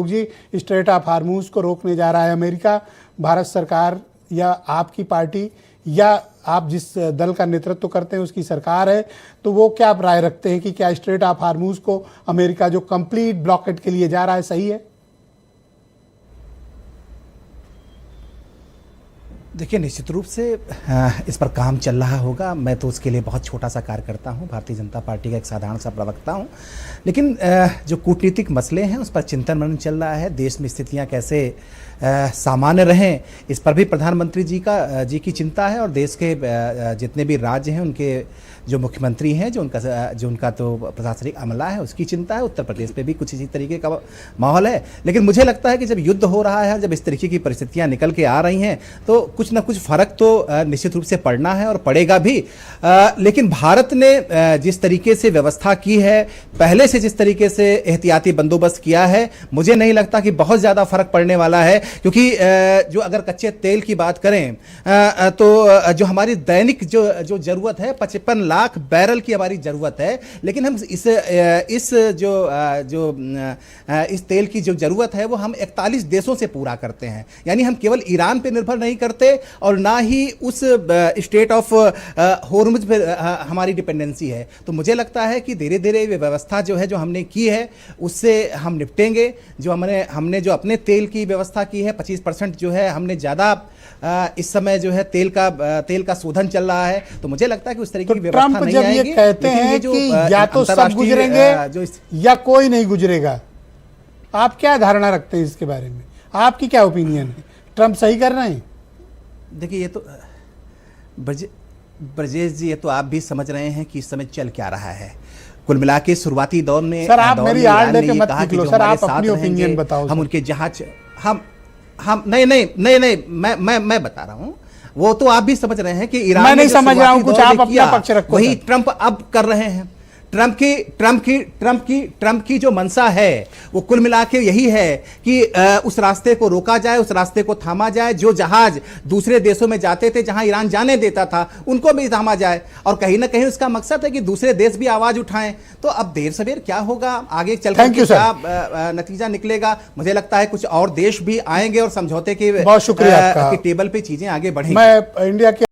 Ji, straight of Hormuz को रोकने जा रहा है अमेरिका। भारत सरकार या आपकी पार्टी या आप जिस दल का नेतृत्व करते हैं उसकी सरकार है, तो वो क्या राय रखते हैं कि क्या स्ट्रेट ऑफ हार्मूज को अमेरिका जो कंप्लीट ब्लॉकेट के लिए जा रहा है सही है? देखिए, निश्चित रूप से इस पर काम चल रहा होगा। मैं तो उसके लिए बहुत छोटा सा कार्य करता हूं, भारतीय जनता पार्टी का एक साधारण सा प्रवक्ता हूं। लेकिन जो कूटनीतिक मसले हैं उस पर चिंतन मनन चल रहा है। देश में स्थितियां कैसे सामान्य रहें, इस पर भी प्रधानमंत्री जी की चिंता है। और देश के जितने भी राज्य हैं उनके जो मुख्यमंत्री हैं, जो उनका तो प्रशासनिक अमला है, उसकी चिंता है। उत्तर प्रदेश पे भी कुछ इसी तरीके का माहौल है। लेकिन मुझे लगता है कि जब युद्ध हो रहा है, जब इस तरीके की परिस्थितियां निकल के आ रही हैं, तो कुछ ना कुछ फर्क तो निश्चित रूप से पड़ना है और पड़ेगा भी। लेकिन भारत ने जिस तरीके से व्यवस्था की है, पहले से जिस तरीके से एहतियाती बंदोबस्त किया है, मुझे नहीं लगता कि बहुत ज़्यादा फर्क पड़ने वाला है। क्योंकि जो अगर कच्चे तेल की बात करें तो जो हमारी दैनिक जो ज़रूरत है 55 लाख बैरल की हमारी ज़रूरत है। लेकिन हम इस तेल की जो ज़रूरत है वो हम 41 देशों से पूरा करते हैं। यानी हम केवल ईरान पे निर्भर नहीं करते और ना ही उस स्टेट ऑफ हॉर्मुज पे हमारी डिपेंडेंसी है। तो मुझे लगता है कि धीरे धीरे ये व्यवस्था जो है, जो हमने की है, उससे हम निपटेंगे। जो हमने जो अपने तेल की व्यवस्था की है, 25% जो है हमने ज़्यादा इस समय जो है तेल का शोधन चल रहा है। तो मुझे लगता है कि उस तरीके की व्यवस्था नहीं आएगी। ट्रंप जब ये कहते हैं कि या तो सब गुजरेंगे या कोई नहीं गुजरेगा, आप क्या धारणा रखते हैं इसके बारे में? आपकी क्या ओपिनियन है? ट्रंप सही कर रहे हैं? देखिए, ये तो ब्रजेश जी, ये तो आप भी समझ रहे हैं कि इस समय चल क्या रहा है। कुल मिला के शुरुआती दौर में सर, आप मेरी आड़ लेके मत निकलो सर, आप अपनी ओपिनियन बताओ। हम उनके जहाज हम नहीं, मैं बता रहा हूं। वो तो आप भी समझ रहे हैं कि ईरान मैं नहीं समझ रहा हूं कुछ, आप अपना पक्ष रखो। वही ट्रंप अब कर रहे हैं। ट्रंप की जो मंशा है वो कुल मिला के यही है कि उस रास्ते को रोका जाए, उस रास्ते को थामा जाए। जो जहाज दूसरे देशों में जाते थे, जहां ईरान जाने देता था, उनको भी थामा जाए। और कहीं ना कहीं उसका मकसद है कि दूसरे देश भी आवाज उठाएं। तो अब देर सवेर क्या होगा, आगे चलकर क्या नतीजा निकलेगा, मुझे लगता है कुछ और देश भी आएंगे और समझौते के बहुत शुक्रिया टेबल पे चीजें आगे बढ़ेंगी। मैं इंडिया के